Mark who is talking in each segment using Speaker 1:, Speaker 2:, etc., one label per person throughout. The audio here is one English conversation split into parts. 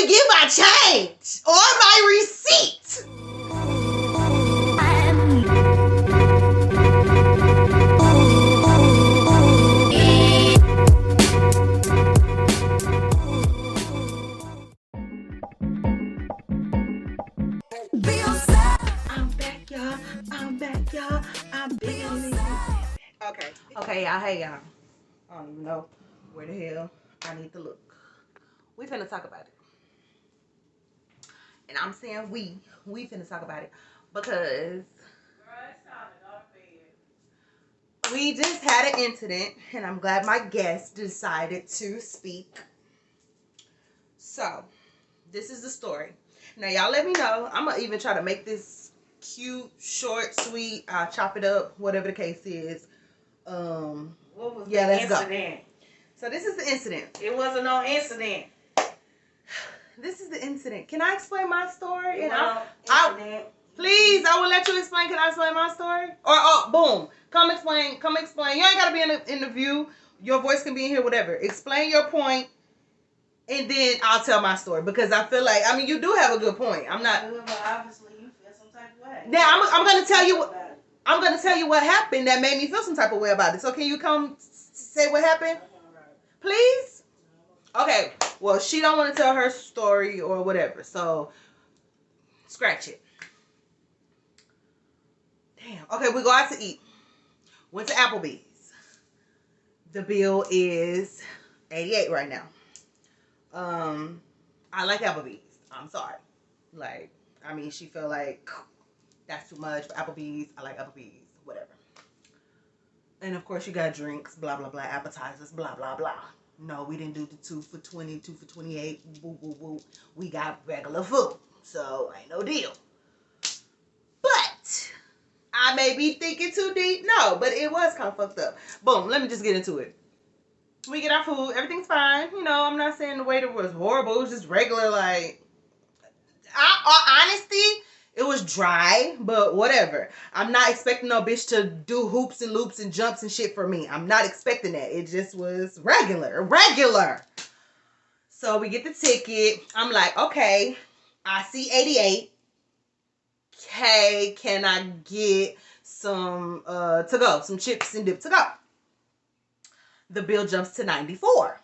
Speaker 1: even get my change or my receipt. I'm back, y'all. I'm back, y'all. I'm back. Okay, y'all. Hey, y'all. I don't even know where the hell I need to look. We finna talk about it. And I'm saying we finna talk about it because we just had an incident and I'm glad my guest decided to speak. So, this is the story. Now, y'all let me know. I'm gonna even try to make this cute, short, sweet. I'll chop it up, whatever the case is.
Speaker 2: What was
Speaker 1: Yeah,
Speaker 2: the
Speaker 1: let's
Speaker 2: incident?
Speaker 1: go. So this is the incident.
Speaker 2: It wasn't no incident.
Speaker 1: This is the incident. Can I explain my story?
Speaker 2: It
Speaker 1: And
Speaker 2: wasn't no incident.
Speaker 1: please, I will let you explain. Can I explain my story? Or boom, come explain. Come explain. You ain't gotta be in the interview. Your voice can be in here, whatever. Explain your point, and then I'll tell my story because I feel like you do have a good point. I'm not.
Speaker 2: Good, but obviously you feel some type of way.
Speaker 1: Now I'm gonna tell you what. I'm gonna tell you what happened that made me feel some type of way about it. So can you come say what happened, please? Okay. Well, she don't want to tell her story or whatever. So scratch it. Damn. Okay, we go out to eat. Went to Applebee's. The bill is $88 right now. I like Applebee's. I'm sorry. She felt like that's too much for Applebee's. I like Applebee's. Whatever. And of course you got drinks, blah blah blah, appetizers, blah blah blah. No, we didn't do the 2 for $20, 2 for $28. Woo woo woo. We got regular food, so ain't no deal. But I may be thinking too deep. No, but it was kind of fucked up. Boom. Let me just get into it. We get our food. Everything's fine. I'm not saying the waiter was horrible. It was just regular. Honesty, it was dry, but whatever. I'm not expecting no bitch to do hoops and loops and jumps and shit for me. I'm not expecting that. It just was regular. So we get the ticket. I'm like, okay, I see 88. Okay, can I get some to go, some chips and dip to go? The bill jumps to 94.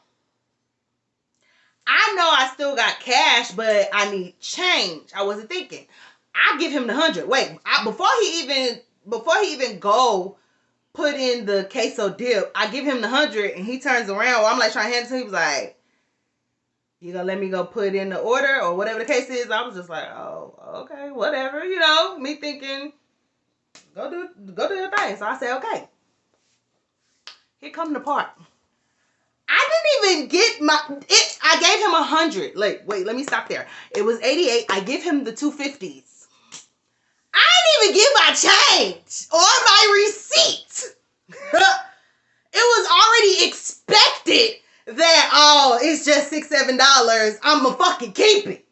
Speaker 1: I know I still got cash, but I need change. I wasn't thinking. I give him the 100. Wait, before he even go put in the queso dip, I give him the 100, and he turns around. I'm like trying to hand it to him. He was like, "You gonna let me go put in the order or whatever the case is?" I was just like, "Oh, okay, whatever." Me thinking, go do your thing. So I said, "Okay." Here come the part. I didn't even get I gave him 100. Wait, let me stop there. It was 88. I give him the 250s. I didn't even get my change or my receipt. It was already expected that, it's just $6-7. I'ma fucking keep it.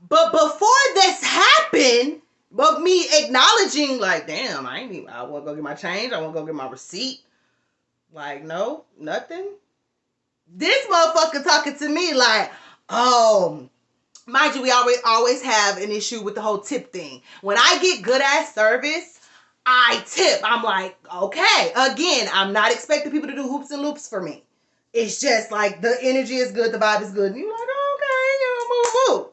Speaker 1: But before this happened, but me acknowledging, damn, I want to go get my change. I want to go get my receipt. No, nothing. This motherfucker talking to me mind you, we always have an issue with the whole tip thing. When I get good ass service, I tip. I'm like, okay. Again, I'm not expecting people to do hoops and loops for me. It's just the energy is good, the vibe is good. And you're like, okay, move.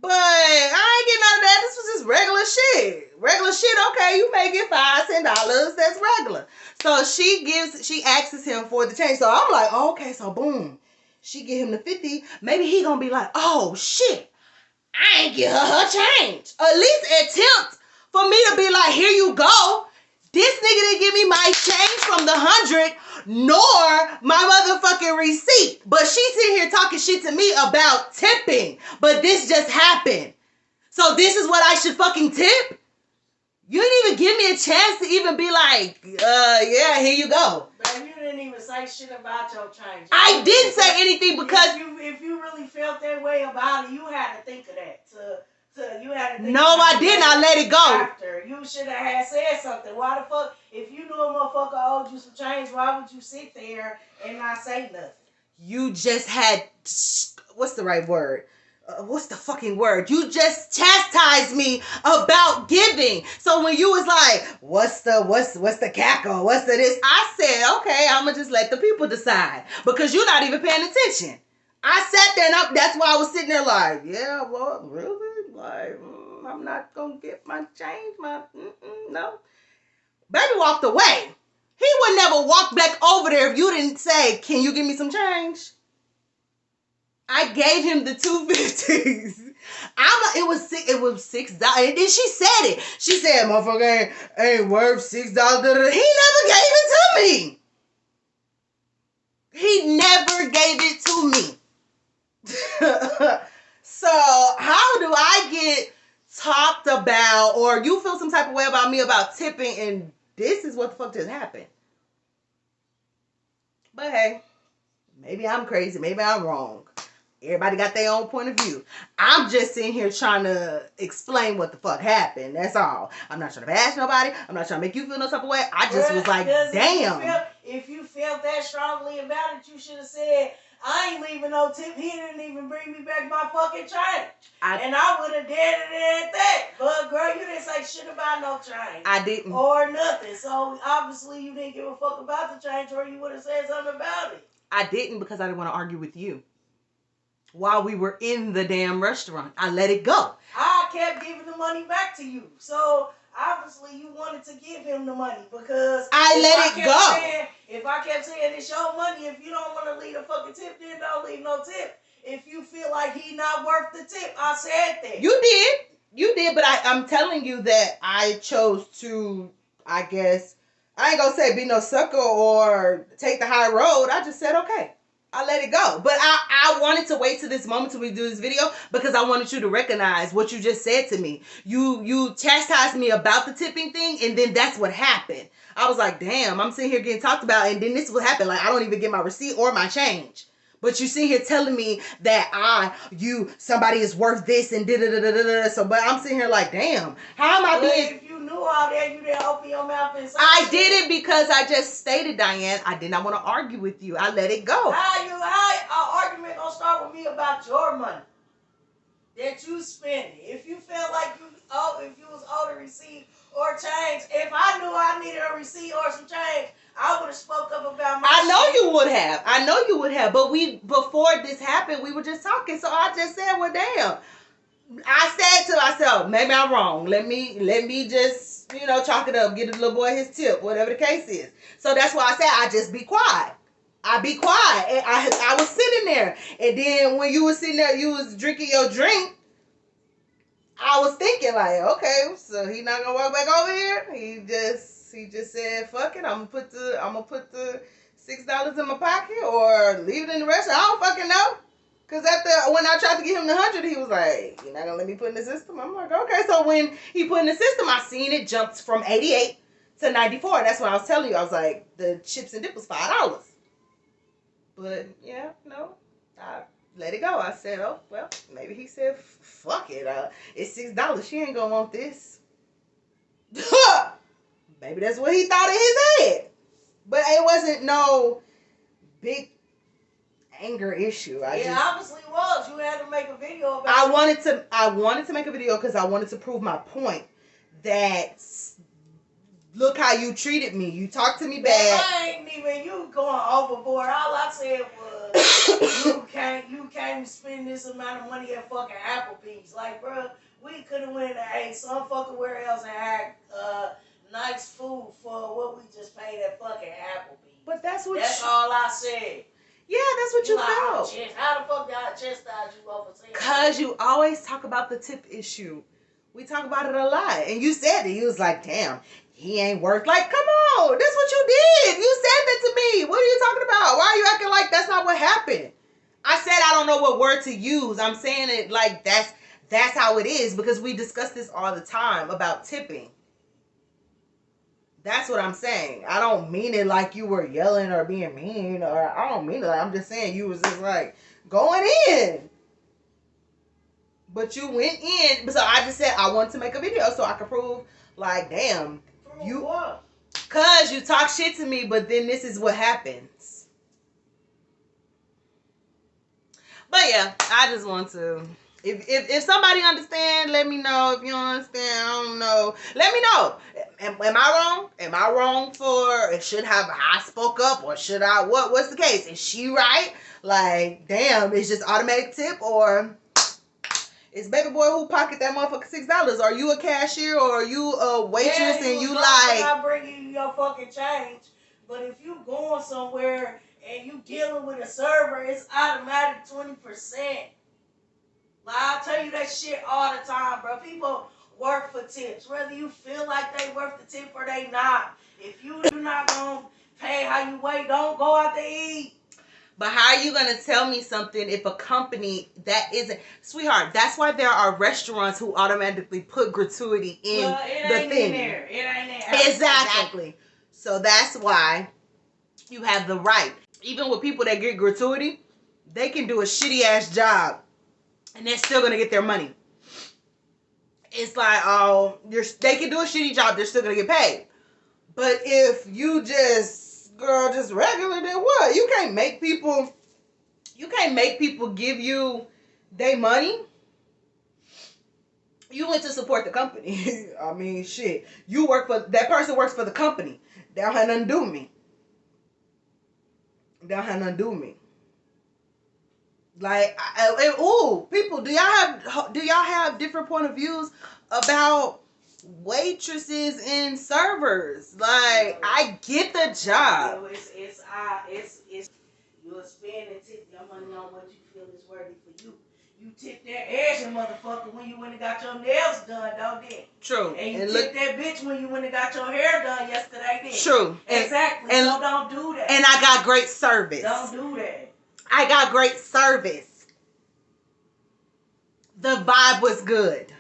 Speaker 1: But I ain't getting none of that. This was just regular shit. Regular shit, okay, you may get $5-10. That's regular. So she asks him for the change. So I'm like, oh, okay, so boom. She give him the 50. Maybe he gonna be like, oh shit, I ain't give her change. At least attempt for me to be like, here you go. This nigga didn't give me my change from the 100 nor my motherfucking receipt. But she's sitting here talking shit to me about tipping. But this just happened. So this is what I should fucking tip? You didn't even give me a chance to even be like, yeah, here you go.
Speaker 2: Babe, you didn't even say shit about your change.
Speaker 1: I didn't say anything because
Speaker 2: if you really felt that way about it, you had to think of that. You had to think
Speaker 1: no, I didn't. I let it go.
Speaker 2: After you should have had said something. Why the fuck? If you knew a motherfucker owed you some change, why would you sit there and not say nothing?
Speaker 1: You just had what's the right word? What's the fucking word? You just chastised me about giving. So when you was like, what's the cackle? What's the this? I said, okay, I'ma just let the people decide because you're not even paying attention. I sat there and that's why I was sitting there like, yeah, well, really? Like, I'm not gonna get my change, no. Baby walked away. He would never walk back over there if you didn't say, can you give me some change? I gave him the $2.50s. It was $6. And then she said it. She said, motherfucker ain't worth $6. He never gave it to me. He never gave it to me. So how do I get talked about, or you feel some type of way about me about tipping, and this is what the fuck just happened? But hey, maybe I'm crazy. Maybe I'm wrong. Everybody got their own point of view. I'm just sitting here trying to explain what the fuck happened. That's all. I'm not trying to bash nobody. I'm not trying to make you feel no type of way. I just was like, damn.
Speaker 2: If you felt that strongly about it, you should have said, I ain't leaving no tip. He didn't even bring me back my fucking change. And I would have did it at that. But girl, you didn't say shit about no change.
Speaker 1: I didn't.
Speaker 2: Or nothing. So obviously you didn't give a fuck about the change, or you would have said something about it.
Speaker 1: I didn't because I didn't want to argue with you. While we were in the damn restaurant, I let it go.
Speaker 2: I kept giving the money back to you. So obviously you wanted to give him the money because
Speaker 1: I let it go.
Speaker 2: If I kept saying it's your money, if you don't want to leave a fucking tip, then don't leave no tip. If you feel like he not worth the tip, I said that.
Speaker 1: You did, but I'm telling you that I chose to, I guess, I ain't gonna say be no sucker or take the high road. I just said, okay. I let it go. But I wanted to wait to this moment till we do this video because I wanted you to recognize what you just said to me. You chastised me about the tipping thing, and then that's what happened. I was like, damn, I'm sitting here getting talked about, and then this is what happened. Like, I don't even get my receipt or my change. But you sit here telling me that somebody is worth this and da-da-da-da-da-da. So, but I'm sitting here like, damn, how am I being...
Speaker 2: If you knew all that, you didn't open your mouth and say
Speaker 1: I did it because I just stated, Diane, I did not want to argue with you. I let it go.
Speaker 2: How an argument gonna start with me about your money that you spending? If you felt like if you was owed a receipt or change, if I knew I needed a receipt or some change, I would have spoke up about my
Speaker 1: I know
Speaker 2: shit.
Speaker 1: you would have. I know you would have. But before this happened, we were just talking. So I just said, well, damn. I said to myself, maybe I'm wrong. Let me just, chalk it up, get the little boy his tip, whatever the case is. So that's why I said I just be quiet. I be quiet. And I was sitting there. And then when you was sitting there, you was drinking your drink. I was thinking like, okay, so he not gonna walk back over here. He just said, fuck it, I'm gonna put the $6 in my pocket or leave it in the restaurant. I don't fucking know. Cause when I tried to give him the 100, he was like, "You're not gonna let me put in the system." I'm like, okay. So when he put in the system, I seen it jumped from 88 to 94. That's what I was telling you. I was like, the chips and dip was $5. But yeah, no, I let it go. I said, oh well, maybe he said, fuck it. It's $6. She ain't gonna want this. Maybe that's what he thought in his head. But it wasn't no big anger issue.
Speaker 2: Obviously was. You had to make a video about
Speaker 1: I wanted to make a video because I wanted to prove my point that look how you treated me. You talked to me bad.
Speaker 2: I ain't even you going overboard. All I said was you can't spend this amount of money at fucking Applebee's. Like, bro, we could have went and ate some fucking where else and had nice food for what we just paid at fucking Applebee's.
Speaker 1: But that's all
Speaker 2: I said.
Speaker 1: Yeah, that's what you felt.
Speaker 2: How the fuck did I chastise you over saying?
Speaker 1: Because you always talk about the tip issue. We talk about it a lot. And you said it. You was like, damn, he ain't worth. Like, come on. That's what you did. You said that to me. What are you talking about? Why are you acting like that's not what happened? I said I don't know what word to use. I'm saying it like that's how it is because we discuss this all the time about tipping. That's what I'm saying. I don't mean it like you were yelling or being mean, or I don't mean it like I'm just saying you was just like going in. But you went in. So I just said I wanted to make a video so I could prove like, damn, cause you talk shit to me, but then this is what happens. But yeah, I just want to. If somebody understand, let me know. If you don't understand, I don't know. Let me know. Am I wrong? Am I wrong for should have I spoke up or should I? What's the case? Is she right? Like, damn, it's just automatic tip or it's baby boy who pocket that motherfucker $6. Are you a cashier or are you a waitress and you like?
Speaker 2: I bring you your fucking change, but if you going somewhere and you dealing with a server, it's automatic 20%. Like, I tell you that shit all the time, bro. People work for tips, whether you feel like they worth the tip or they not. If you not gonna pay how you wait, don't go out to eat.
Speaker 1: But how are you going to tell me something if a company that isn't... Sweetheart, that's why there are restaurants who automatically put gratuity in the thing.
Speaker 2: It ain't there.
Speaker 1: Exactly. So that's why you have the right. Even with people that get gratuity, they can do a shitty-ass job, and they're still going to get their money. It's like, oh, they can do a shitty job, they're still going to get paid. But if you just... Girl, just regular, then what? You can't make people give you their money. You went to support the company. I mean, shit. That person works for the company. They don't have nothing to do with me. Like, people, do y'all have different point of views about waitresses and servers? Like, I get the job.
Speaker 2: It's you'll spend and tip your money on what you feel is worthy for you. You tip that Asian motherfucker when you went and got your nails done, don't it?
Speaker 1: True.
Speaker 2: And you tip that bitch when you went and got your hair done yesterday, did.
Speaker 1: True.
Speaker 2: Exactly. So don't do that.
Speaker 1: And I got great service.
Speaker 2: Don't do that.
Speaker 1: I got great service. The vibe was good.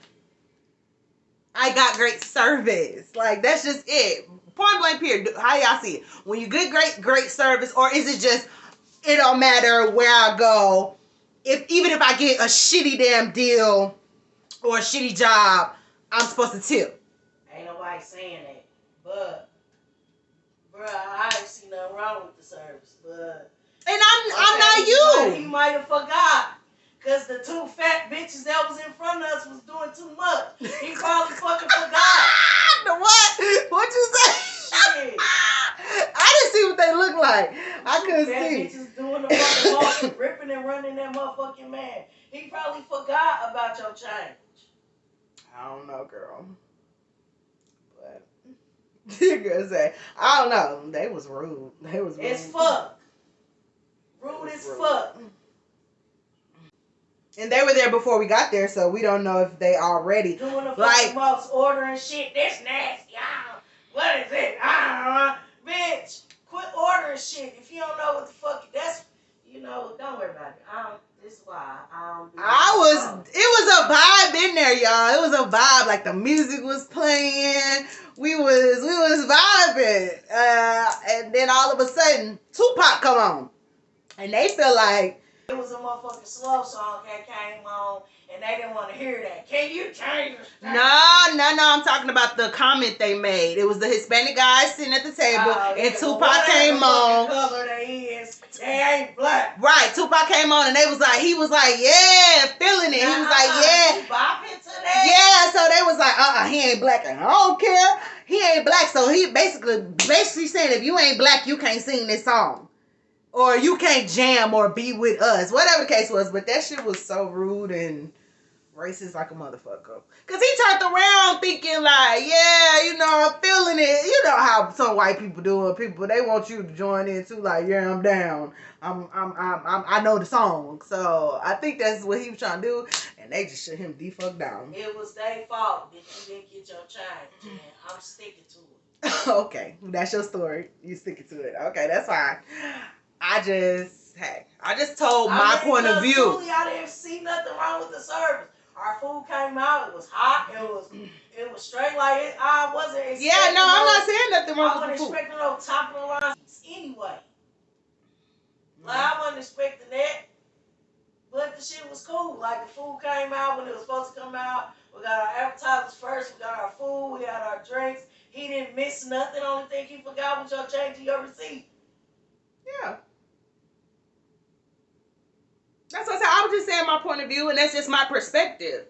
Speaker 1: I got great service. Like, that's just it. Point blank period. How y'all see it? When you get great service, or is it just, it don't matter where I go, even if I get a shitty damn deal or a shitty job, I'm supposed to tip?
Speaker 2: Ain't nobody saying that. But, bruh, I ain't see nothing wrong with the service. But,
Speaker 1: and I'm not you.
Speaker 2: He might have forgot. Because the two fat bitches that was in front of us was doing too much. He probably fucking forgot.
Speaker 1: The what? What you say?
Speaker 2: Shit.
Speaker 1: I didn't see what they look like. I couldn't see.
Speaker 2: Bitches doing the fucking walk, ripping and running that motherfucking man. He probably forgot about your change.
Speaker 1: I don't know, girl. But you gonna say, I don't know. They was rude.
Speaker 2: It's fuck. Rude as fuck.
Speaker 1: And they were there before we got there, so we don't know if they already
Speaker 2: doing the fucking most ordering shit. That's nasty. What is it? Bitch, quit ordering shit. If you don't know what the fuck, that's, don't worry about it. This is why
Speaker 1: it was a vibe in there, y'all. It was a vibe. Like, the music was playing. We was vibing. And then all of a sudden, Tupac come on. And they feel like
Speaker 2: it was a motherfucking slow song that came on, and they didn't want to hear that. Can you change the
Speaker 1: No, I'm talking about the comment they made. It was the Hispanic guy sitting at the table, and Tupac came on.
Speaker 2: Color they is, they ain't black.
Speaker 1: Right, Tupac came on, and he was like, yeah, feeling it. He was like, yeah.
Speaker 2: Bopping to that.
Speaker 1: Yeah, so they was like, he ain't black, and I don't care. He ain't black, so he basically saying, if you ain't black, you can't sing this song. Or you can't jam or be with us. Whatever the case was. But that shit was so rude and racist like a motherfucker. Because he turned around thinking like, yeah, I'm feeling it. You know how some white people do it. People, they want you to join in too. Like, yeah, I'm down. I know the song. So I think that's what he was trying to do. And they just shut him the fuck down.
Speaker 2: It was their fault that you didn't get your change. And I'm sticking to it.
Speaker 1: Okay. That's your story. You sticking to it. Okay, that's fine. I just told my point of view.
Speaker 2: Truly, I didn't see nothing wrong with the service. Our food came out. It was hot. It was straight. Like, I wasn't expecting.
Speaker 1: Yeah, no, I'm not saying nothing wrong with the food.
Speaker 2: I wasn't expecting no top of the line anyway. Like, I wasn't expecting that. But the shit was cool. Like, the food came out when it was supposed to come out. We got our appetizers first. We got our food. We got our drinks. He didn't miss nothing. Only thing he forgot was your change in your receipt.
Speaker 1: Yeah. That's what I said. I was just saying my point of view, and that's just my perspective.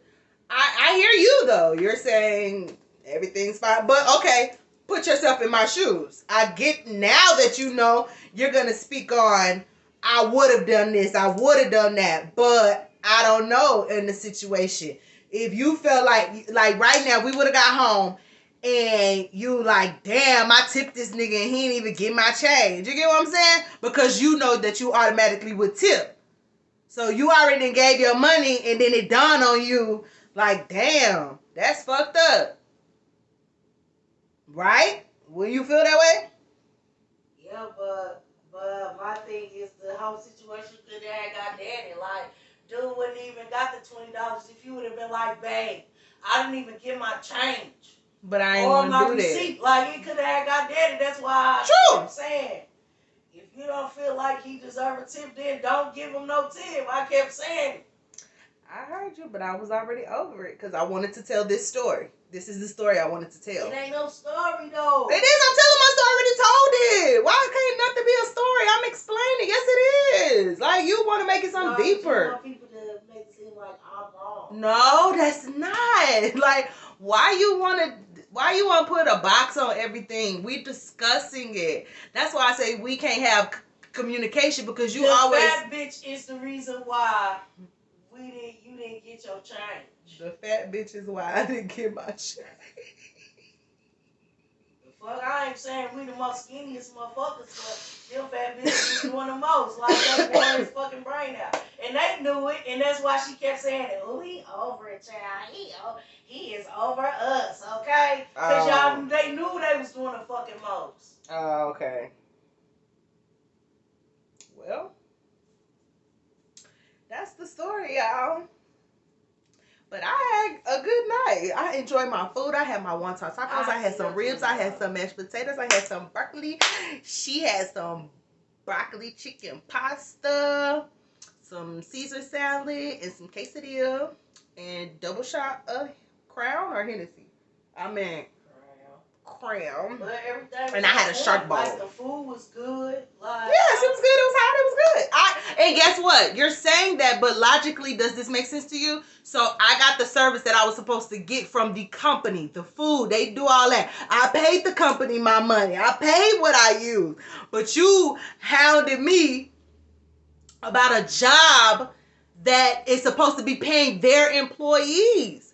Speaker 1: I hear you though. You're saying everything's fine, but okay, put yourself in my shoes. I get now that you know you're gonna speak on. I would have done this. I would have done that, but I don't know in the situation. If you felt like right now we would have got home and you like, damn, I tipped this nigga and he didn't even get my change. You get what I'm saying? Because you know that you automatically would tip. So you already gave your money and then it dawned on you like, damn, that's fucked up. Right? Will you feel that way?
Speaker 2: Yeah, but my thing is the whole situation could have got daddy. Like, dude wouldn't even got the $20 if you would have been like, babe, I didn't even get my change.
Speaker 1: But I ain't
Speaker 2: or
Speaker 1: gonna
Speaker 2: my
Speaker 1: do
Speaker 2: receipt.
Speaker 1: that.
Speaker 2: Like, it could have got daddy. That's why
Speaker 1: True.
Speaker 2: I'm saying, if you don't feel like he deserves a tip, then don't give him no tip. I kept saying it.
Speaker 1: I heard you, but I was already over it because I wanted to tell this story. This is the story I wanted to tell.
Speaker 2: It ain't no story, though.
Speaker 1: It is. I'm telling my story. I already told it. Why can't nothing be a story? I'm explaining. Yes, it is. Like, you want to make it something deeper.
Speaker 2: You want people to make it seem like I'm wrong.
Speaker 1: No, that's not. Like, why you want to put a box on everything? We discussing it. That's why I say we can't have communication because you always.
Speaker 2: That bitch is the reason why you didn't get your change.
Speaker 1: The fat bitch is why I didn't get my change.
Speaker 2: The fuck, I ain't saying we the most skinniest motherfuckers, but them fat bitches is doing the most. Like, they wore his fucking brain out. And they knew it, and that's why she kept saying it. Oh, he over it, child. He is over us, okay? Because y'all, they knew they was doing the fucking most.
Speaker 1: Oh, okay. Well, that's the story, y'all. But I had a good night. I enjoyed my food. I had my wonton tacos. I had some ribs. I had some mashed potatoes. I had some broccoli. She had some broccoli chicken pasta, some Caesar salad, and some quesadilla, and double shot of Crown or Hennessy. I mean, Crown.
Speaker 2: But everything.
Speaker 1: And I had a shark ball.
Speaker 2: Like, the food was good. Like,
Speaker 1: yes, it was good. It was hot. It was good. And guess what? You're saying that, but logically, does this make sense to you? So I got the service that I was supposed to get from the company, the food. They do all that. I paid the company my money. I paid what I used. But you hounded me about a job that is supposed to be paying their employees.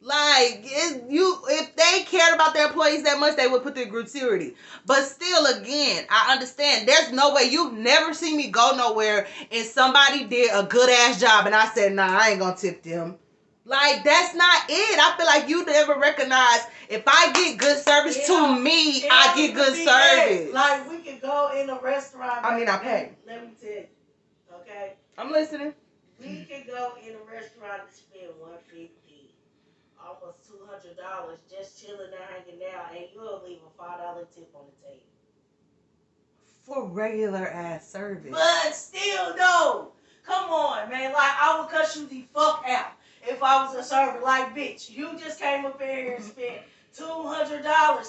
Speaker 1: Like, if they cared about their employees that much, they would put their gratuity. But still, again, I understand. There's no way. You've never seen me go nowhere and somebody did a good-ass job and I said, nah, I ain't gonna tip them. Like, that's not it. I feel like you never recognize if I get good service to me, I get good service.
Speaker 2: Like, we could go in a restaurant.
Speaker 1: I mean, I pay.
Speaker 2: Let me tell you, okay?
Speaker 1: I'm listening.
Speaker 2: We could go in a restaurant and spend $150. Almost $200 just chilling there, hanging out, and you'll leave a $5 tip on the table.
Speaker 1: For regular ass service.
Speaker 2: But still, no. Come on, man. Like, I would cut you the fuck out if I was a server. Like, bitch, you just came up here and spent $200.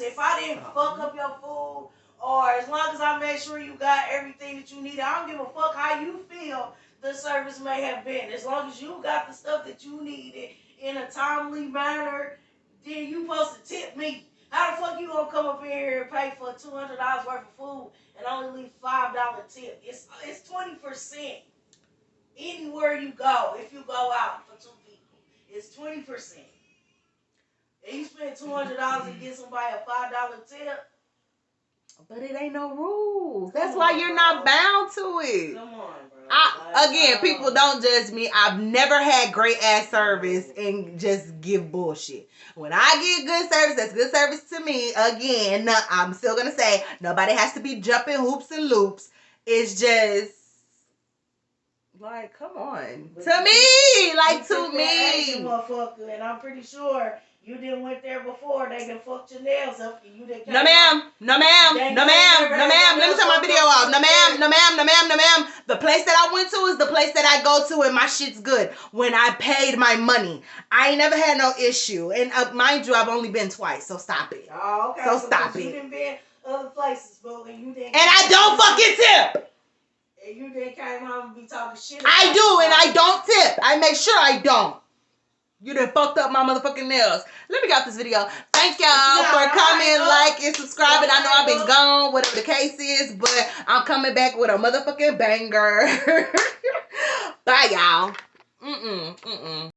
Speaker 2: If I didn't fuck up your food, or as long as I made sure you got everything that you needed, I don't give a fuck how you feel the service may have been. As long as you got the stuff that you needed in a timely manner, then you supposed to tip me. How the fuck you gonna come up here and pay for $200 worth of food and only leave $5 tip? It's 20% anywhere you go. If you go out for two people, it's 20%. And you spend $200 and get somebody a $5 tip.
Speaker 1: But it ain't no rules. That's why you're not bound to it.
Speaker 2: Come on, bro.
Speaker 1: Again, people don't judge me. I've never had great ass service and just give bullshit. When I get good service, that's good service to me. Again, I'm still gonna say nobody has to be jumping hoops and loops. It's just like, come on,
Speaker 2: but
Speaker 1: to me, like to
Speaker 2: me.
Speaker 1: me.
Speaker 2: Motherfucker, and I'm pretty sure. You didn't went there before. They done fucked your nails up and you didn't.
Speaker 1: No ma'am, no ma'am, no ma'am, no ma'am. Let me turn my video off. No ma'am, no ma'am, no ma'am, no ma'am. The place that I went to is the place that I go to and my shit's good. When I paid my money, I ain't never had no issue. And mind you, I've only been twice, so stop it.
Speaker 2: Oh, okay.
Speaker 1: So stop it.
Speaker 2: You didn't been other places, but when you didn't.
Speaker 1: And I don't fucking tip.
Speaker 2: And you then came home and be talking shit.
Speaker 1: I do, and I don't tip. I make sure I don't. You done fucked up my motherfucking nails. Let me get off this video. Thank y'all for commenting, liking, subscribing. I know I've been gone, whatever the case is, but I'm coming back with a motherfucking banger. Bye, y'all.